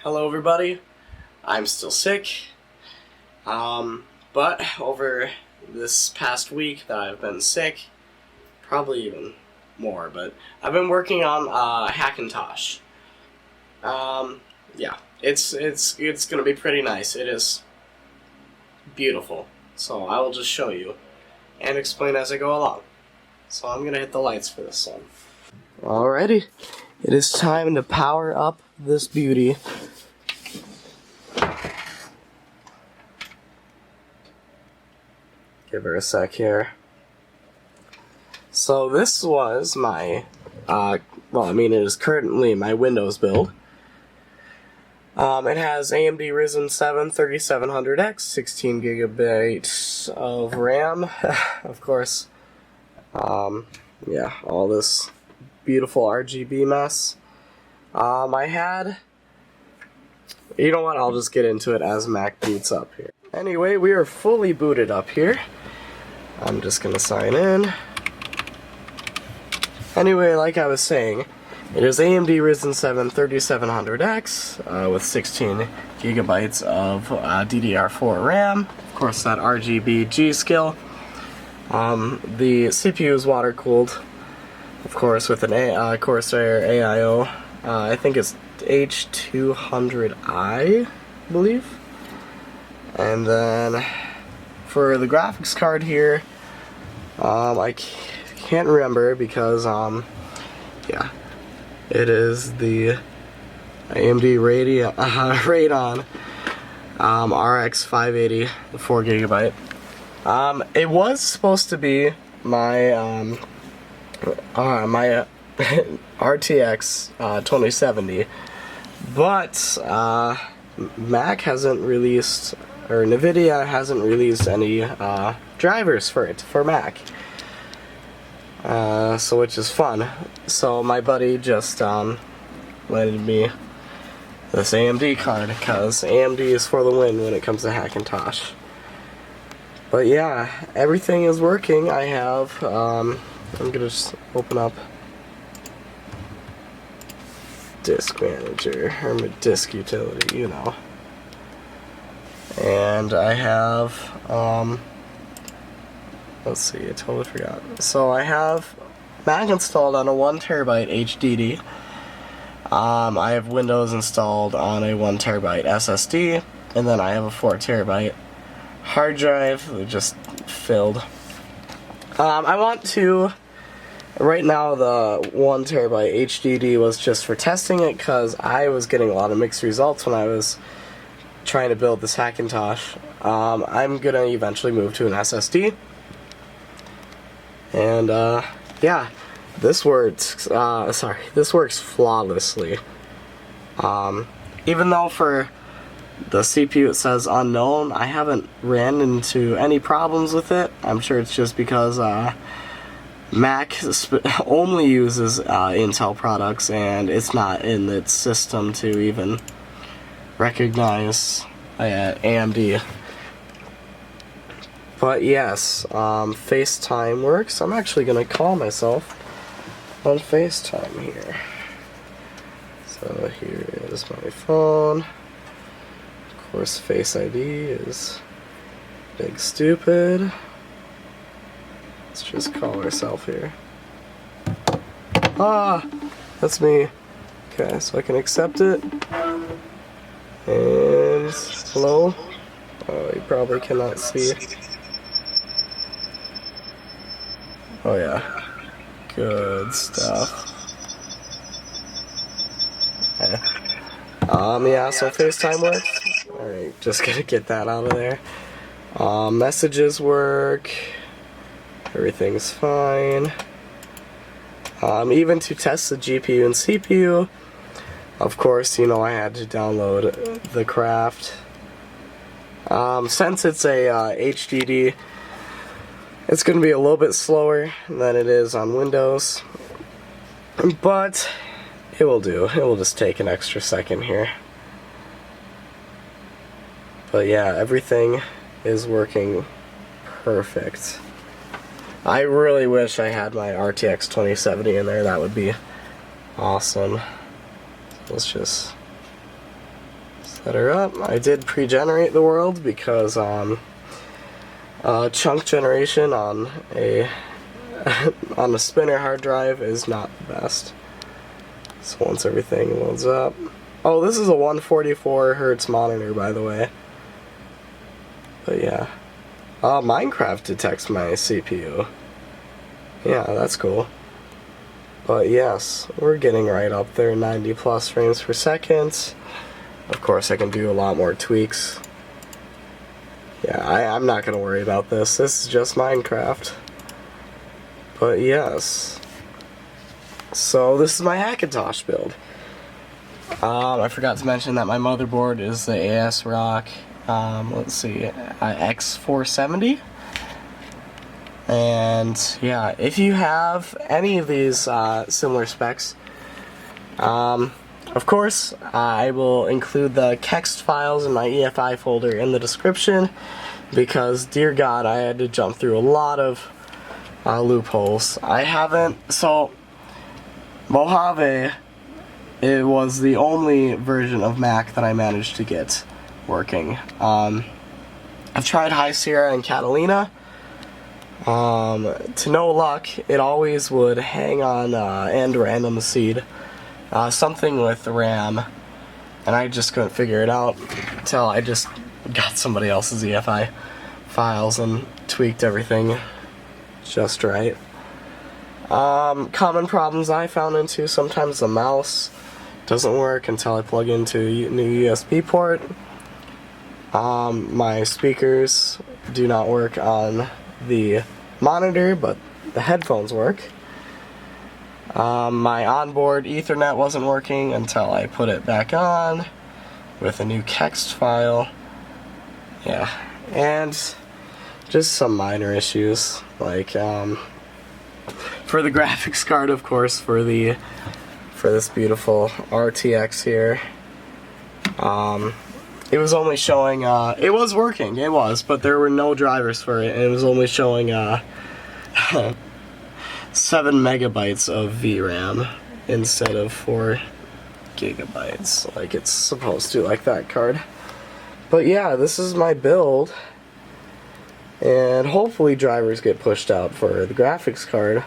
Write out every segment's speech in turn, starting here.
Hello everybody. I'm still sick. But over this past week that I've been sick, probably even more, but I've been working on Hackintosh. Yeah, it's gonna be pretty nice. It is beautiful. So I will just show you and explain as I go along. So I'm gonna hit the lights for this one. Alrighty, it is time to power up this beauty. Give her a sec here. So this was my, it is currently my Windows build. It has AMD Ryzen 7 3700X, 16 gigabytes of RAM, of course. Yeah, all this beautiful RGB mess. You know what, I'll just get into it as Mac boots up here. Anyway, we are fully booted up here. I'm just gonna sign in. Anyway, like I was saying, it is AMD Ryzen 7 3700X with 16 gigabytes of DDR4 RAM. Of course, that RGB G-Skill. The CPU is water cooled, of course, with an Corsair AIO. I think it's H200i, I believe. And then for the graphics card here, I can't remember because, yeah, it is the AMD Radeon RX 580, 4 gigabyte. It was supposed to be my my RTX 2070, but Mac hasn't released, or Nvidia hasn't released any drivers for it, for Mac. So which is fun. So my buddy just lended me this AMD card, because AMD is for the win when it comes to Hackintosh. But yeah, everything is working. I have, I'm gonna just open up Disk Manager, or my disk utility, you know. And I have, let's see, I totally forgot. So I have Mac installed on a 1 terabyte HDD. I have Windows installed on a 1 terabyte SSD, and then I have a 4 terabyte hard drive that just filled. I want to, right now the 1 terabyte HDD was just for testing it, because I was getting a lot of mixed results when I was trying to build this Hackintosh. I'm gonna eventually move to an SSD. And yeah, this works flawlessly. Even though for the CPU it says unknown, I haven't ran into any problems with it. I'm sure it's just because Mac only uses Intel products, and it's not in its system to even recognize AMD. But yes, FaceTime works. I'm actually gonna call myself on FaceTime here. So here is my phone. Of course, Face ID is big stupid. Let's just call ourselves here. Ah, that's me. Okay, so I can accept it. And hello. Oh, you probably cannot see. Oh yeah, good stuff. Okay. Yeah, so FaceTime works. Alright, just gonna get that out of there. Messages work. Everything's fine. Even to test the GPU and CPU, of course, you know, I had to download the Craft. Since it's a HDD, it's going to be a little bit slower than it is on Windows, but it will do. It will just take an extra second here. But yeah, everything is working perfect. I really wish I had my RTX 2070 in there. That would be awesome. Let's just set her up. I did pre-generate the world because chunk generation on a on a spinner hard drive is not the best. So once everything loads up. Oh, this is a 144 hertz monitor, by the way. But yeah. Minecraft detects my CPU. Yeah, that's cool. But yes, we're getting right up there, 90 plus frames per second. Of course, I can do a lot more tweaks. Yeah, I'm not going to worry about this. This is just Minecraft. But yes. So this is my Hackintosh build. I forgot to mention that my motherboard is the ASRock, let's see, X470. And yeah, if you have any of these similar specs, of course, I will include the text files in my EFI folder in the description, because, dear God, I had to jump through a lot of loopholes. I haven't, so, Mojave, it was the only version of Mac that I managed to get working. I've tried High Sierra and Catalina. To no luck, it always would hang on and random seed. Something with the RAM, and I just couldn't figure it out until I just got somebody else's EFI files and tweaked everything just right. Common problems I found into, sometimes the mouse doesn't work until I plug into a new USB port. My speakers do not work on the monitor, but the headphones work. My onboard Ethernet wasn't working until I put it back on with a new text file. Yeah, and just some minor issues, like for the graphics card, of course, for this beautiful RTX here. It was only showing, it was working, it was, but there were no drivers for it, and it was only showing 7 megabytes of VRAM instead of 4 gigabytes, like it's supposed to, like that card. But yeah, this is my build, and hopefully drivers get pushed out for the graphics card.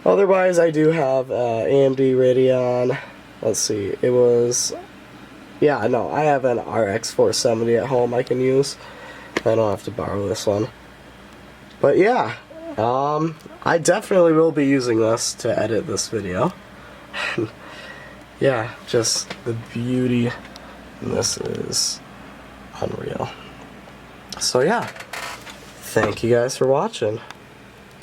Otherwise, I do have AMD Radeon, let's see, it was, yeah, no, I have an RX 470 at home I can use. I don't have to borrow this one. But yeah, I definitely will be using this to edit this video. Yeah, just the beauty in this is unreal. So yeah, thank you guys for watching.